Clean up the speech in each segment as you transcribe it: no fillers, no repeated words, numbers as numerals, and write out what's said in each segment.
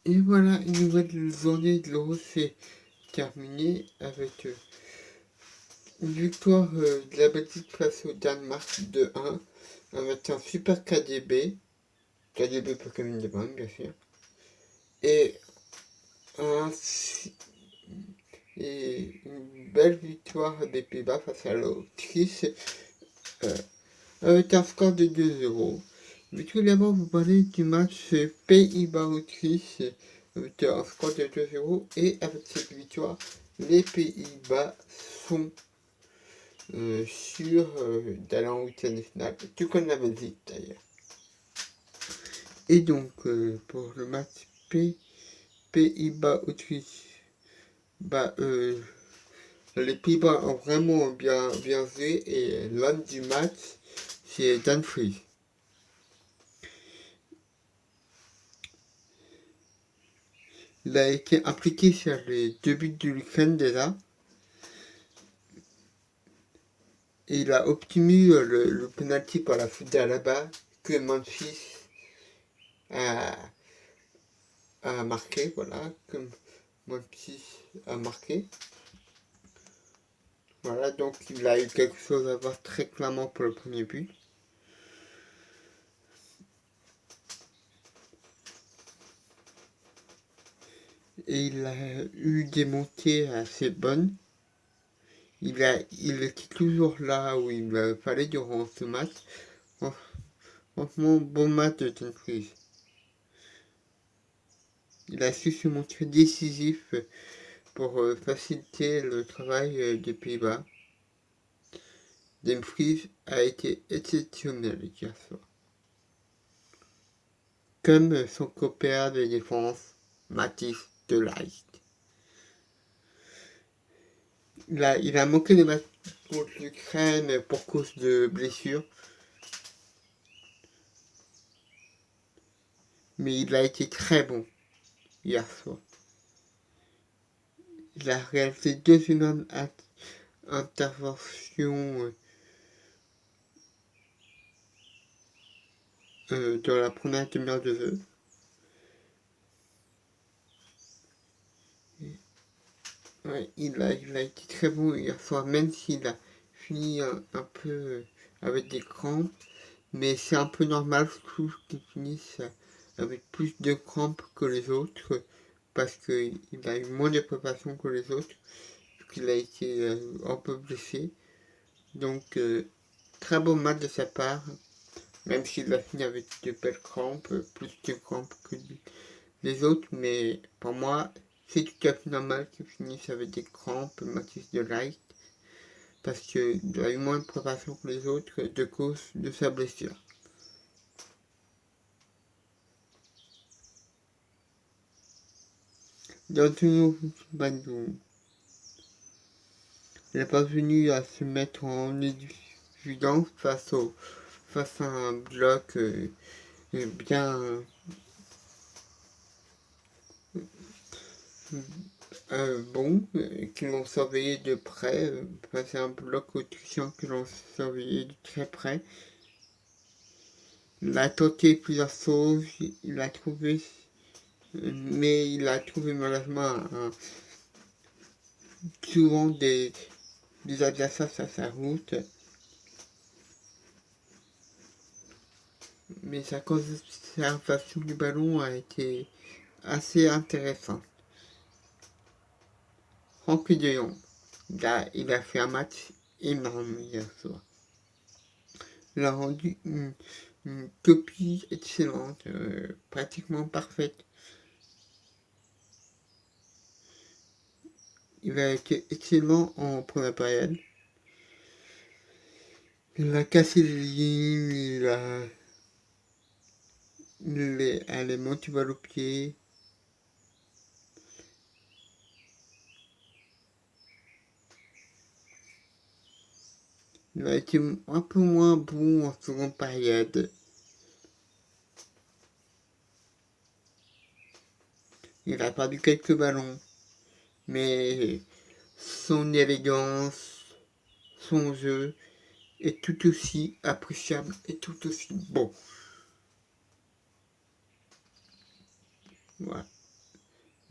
Et voilà, une nouvelle journée de l'Euro s'est terminée avec une victoire de la Belgique face au Danemark 2-1 avec un super KDB Pokémon de Bruyne bien sûr, et, un, et une belle victoire des Pays-Bas face à l'Autriche euh, avec un score de 2-0. Je vais tout d'abord vous parler du match Pays-Bas-Autriche avec un score de 2-0, et avec cette victoire, les Pays-Bas sont sûrs d'aller en huitième de finale, tout comme la Belgique d'ailleurs. Et donc pour le match Pays-Bas-Autriche, les Pays-Bas ont vraiment bien joué, et l'homme du match, c'est Dan Fries. Il a été impliqué sur les 2 buts de l'Ukraine déjà, et il a obtenu le penalty par la faute à la bas que Memphis a marqué, voilà, que Memphis a marqué. Voilà, donc il a eu quelque chose à voir très clairement pour le premier but. Et il a eu des montées assez bonnes. Il était toujours là où il fallait durant ce match. Franchement, bon match de Dumfries. Il a su se montrer décisif pour faciliter le travail des Pays-Bas. Dumfries a été exceptionnel hier soir. Comme son copain de défense, Mathis de Ligt. Il a manqué de match contre l'Ukraine pour cause de blessures. Mais il a été très bon hier soir. Il a réalisé 2 énormes interventions dans la première demi-heure de jeu. Ouais, il a été très bon hier soir, même s'il a fini un peu avec des crampes. Mais c'est un peu normal, je trouve, qu'il finisse avec plus de crampes que les autres, parce qu'il a eu moins de préparation que les autres, qu'il a été un peu blessé. Donc, très beau match de sa part, même s'il a fini avec de belles crampes, plus de crampes que les autres, mais pour moi, c'est tout à fait normal qu'il finisse avec des crampes, Mathis de Ligt, parce qu'il a eu moins de préparation que les autres de cause de sa blessure. Dans une autre Bandung, il n'est pas venu à se mettre en évidence face à un bloc bien bon, qui l'ont surveillé de près, face à un bloc autrichien qui l'ont surveillé de très près. Il a tenté plusieurs choses, il a trouvé, mais il a trouvé malheureusement souvent des adversaires à sa route. Mais sa conservation du ballon a été assez intéressante. Frankie de Jong, il a fait un match énorme hier soir. Il a rendu une copie excellente, pratiquement parfaite. Il a été excellent en première période. Il a cassé les lignes, il a les monté balle au pied. Il a été un peu moins bon en seconde période. Il a perdu quelques ballons, mais son élégance, son jeu est tout aussi appréciable et tout aussi bon. Voilà.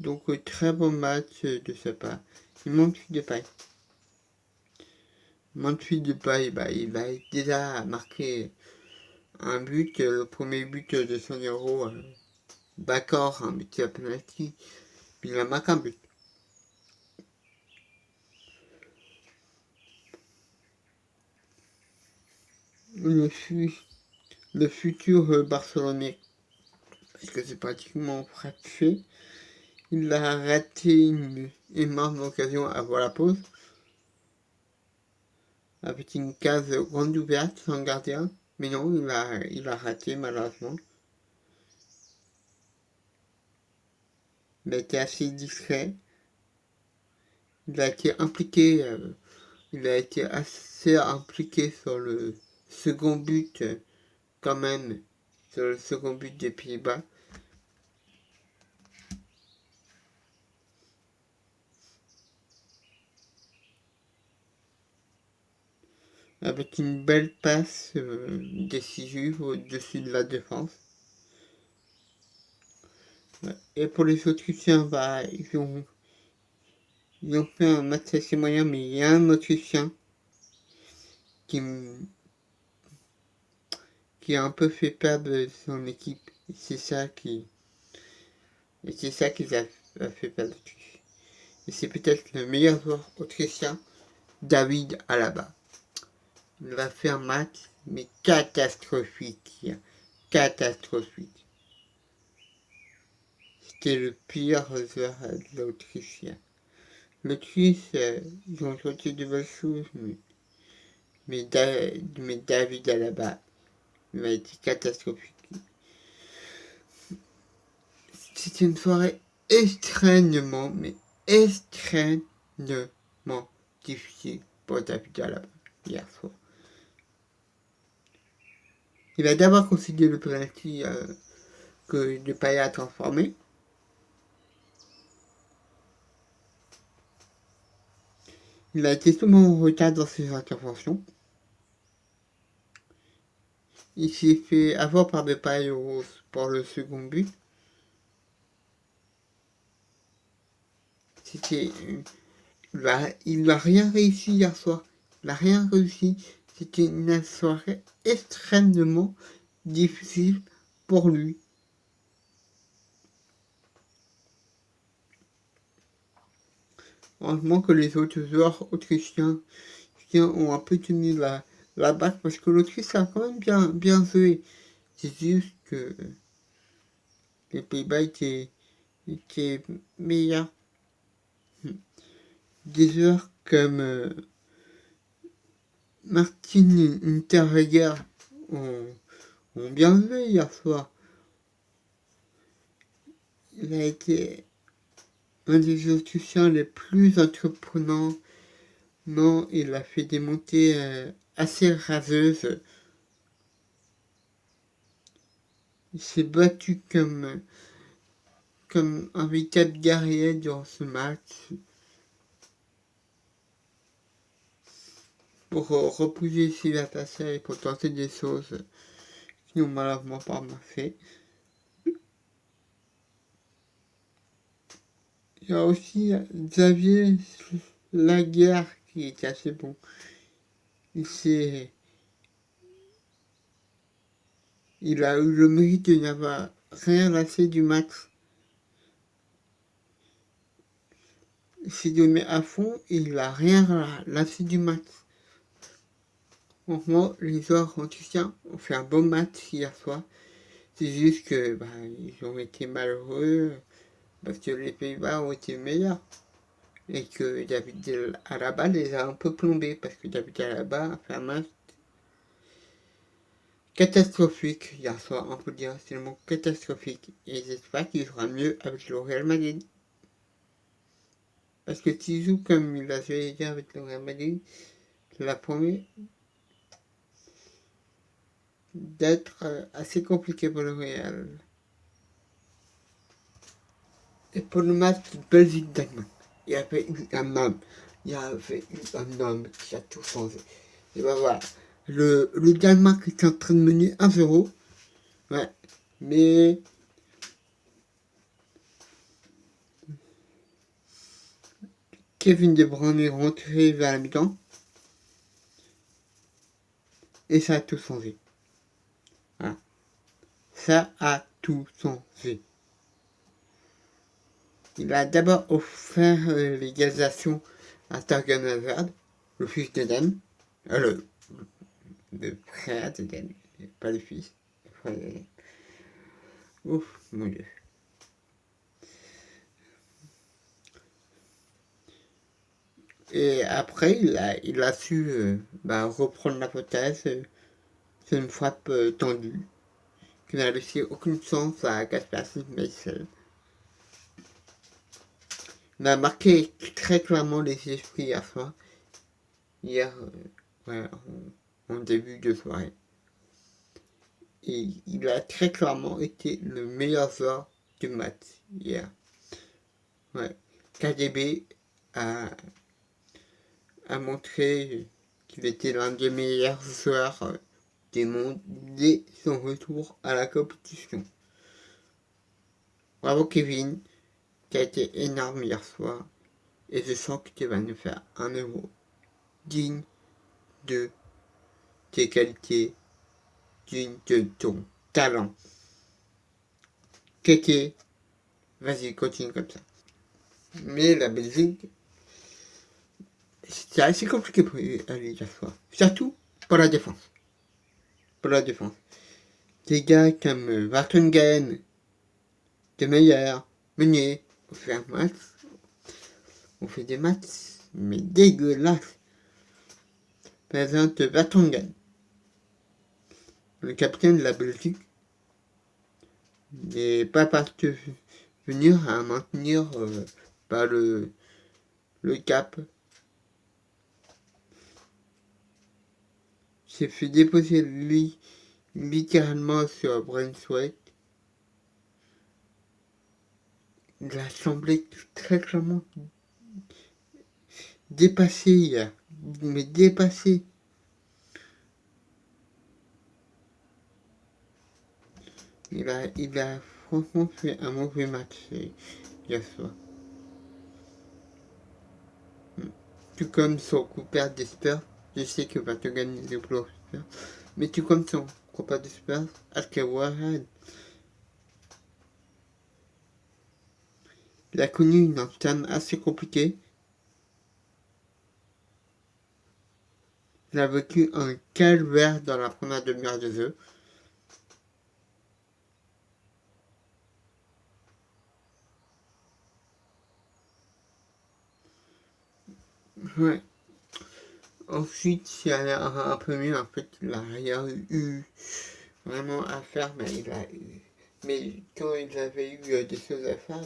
Donc très bon match de sa part. Il manque de paille. Memphis Depay, il a déjà marqué un but, le premier but de son Euro, d'accord, un but à penalty, puis il a marqué un but. Le futur Barcelonais, parce que c'est pratiquement fracturé, il a raté une énorme occasion avant la pause, avec une case grande ouverte sans gardien, mais non, il a raté malheureusement. Il a été assez discret, il a été impliqué, il a été assez impliqué sur le second but, quand même, sur le second but des Pays-Bas. Avec une belle passe décisive au-dessus de la défense. Et pour les Autrichiens, ils ont fait un match assez moyen, mais il y a un Autrichien qui a un peu fait perdre son équipe. Et c'est ça qui a fait perdre l'Autriche. Et c'est peut-être le meilleur joueur autrichien, David Alaba. Il a fait un match, mais catastrophique. Catastrophique. C'était le pire joueur de l'Autriche. L'Autriche, ils ont sorti de belles choses, mais David Alaba, il a été catastrophique. C'était une soirée extrêmement difficile pour David Alaba hier soir. Il a d'abord considéré le penalty que Depay a transformé. Il a été souvent en retard dans ses interventions. Il s'est fait avoir par Depay pour le second but. Il n'a rien réussi hier soir. Il n'a rien réussi. C'était une soirée extrêmement difficile pour lui. Heureusement que les autres joueurs autrichiens ont un peu tenu la balle parce que l'Autriche a quand même bien joué. C'est juste que les Pays-Bas étaient meilleurs. Des joueurs comme Martin Hinteregger ont bien joué hier soir. Il a été un des Autrichiens les plus entreprenants. Non, il a fait des montées assez raseuses. Il s'est battu comme un véritable guerrier durant ce match. Pour repousser ses adversaires et pour tenter des choses qui n'ont malheureusement pas marché. Il y a aussi Xavier Laguerre qui est assez bon. Il a eu le mérite de n'avoir rien lassé du match. Il s'est donné à fond et il n'a rien lassé du match. Franchement, les joueurs autrichiens ont fait un bon match hier soir. C'est juste que ils ont été malheureux parce que les Pays-Bas ont été meilleurs. Et que David Alaba les a un peu plombés parce que David Alaba a fait un match catastrophique hier soir, on peut dire, c'est le mot catastrophique. Et j'espère qu'il jouera mieux avec le Real Madrid. Parce que s'il joue comme il a joué hier avec le Real Madrid, la promet d'être assez compliqué pour le Real. Et pour le match Belgique-Danemark, il y avait eu un homme qui a tout changé. Et ben voilà, le Danemark est en train de mener 1-0, ouais, mais Kevin De Bruyne est rentré vers la mi-temps. Et ça a tout changé. Voilà. Ça a tout changé. Il a d'abord offert l'égalisation à Torgan Hazard, le fils d'Eden. Le frère d'Eden, pas le fils. Le frère d'Eden. Ouf, mon Dieu. Et après, il a su reprendre la potesse. C'est une frappe tendue qui n'a laissé aucune chance à Kasper Schmeichel. Il a marqué très clairement les esprits hier soir. Hier, en début de soirée. Et il a très clairement été le meilleur joueur du match hier. Ouais. KDB a montré qu'il était l'un des meilleurs joueurs du monde dès son retour à la compétition. Bravo Kevin, qui a été énorme hier soir. Et je sens que tu vas nous faire un euro digne de tes qualités, digne de ton talent. Kéké, vas-y, continue comme ça. Mais la Belgique, c'est assez compliqué pour aller hier soir. Surtout pour la défense. Pour la défense. Des gars comme Vartungen, De Meyer, Meunier, on fait des matchs, mais dégueulasses. Par exemple, Vartungen, le capitaine de la Belgique, n'est pas parvenu à maintenir le cap. S'est fait déposer littéralement sur Brunswick. Il a semblé très clairement dépassé hier. Mais dépassé. Il a franchement fait un mauvais match hier soir. Tout comme son coupeur d'Espers, je sais que va te gagner le plus Spurs, mais tout comme son coupeur d'Espers, Asker Warhead, il a connu une entame assez compliquée. Il a vécu un calvaire dans la première demi-heure de jeu. Ouais. Ensuite, c'est allé un peu mieux. En fait, il a rien eu vraiment à faire, mais quand il avait eu des choses à faire,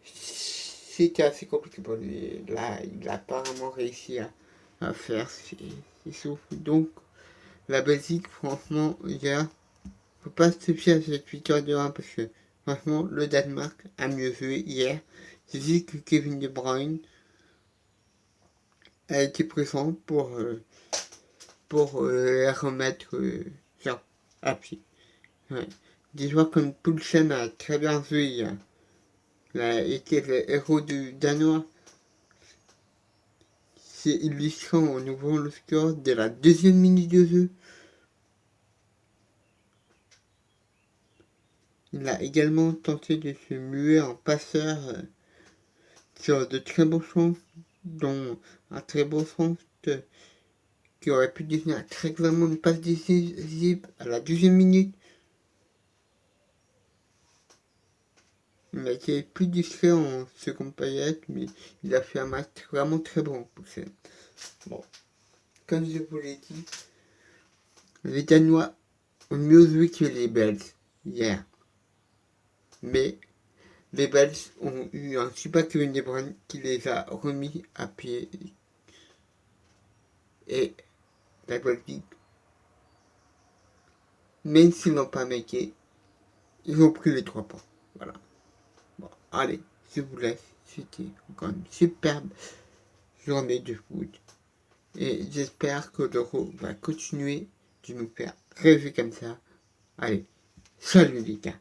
c'était assez compliqué pour lui. Là, il n'a pas vraiment réussi à faire ses souffles. Donc, la Belgique, franchement, hier, faut pas se fier à cette victoire de 1 parce que, franchement, le Danemark a mieux joué hier. J'ai vu que Kevin De Bruyne a été présent pour les remettre à pied. Ouais. Des joueurs comme Poulsen a très bien joué hier. Il a été le héros du Danois. C'est illustrant en ouvrant le score dès la deuxième minute de jeu. Il a également tenté de se muer en passeur sur de très beaux chances, dont un très beau sens qui aurait pu devenir très clairement une passe décisive à la 12e minute. Il a été plus discret en seconde période, mais il a fait un match vraiment très bon. Bon, comme je vous l'ai dit, les Danois ont mieux joué que les Belges hier. Mais les Belges ont eu un super Kevin De Bruyne qui les a remis à pied. Et la Belgique, même s'ils n'ont pas marqué, ils ont pris les 3 points. Voilà. Bon, allez, je vous laisse. C'était encore une superbe journée de foot. Et j'espère que l'Euro va continuer de nous faire rêver comme ça. Allez, salut les gars.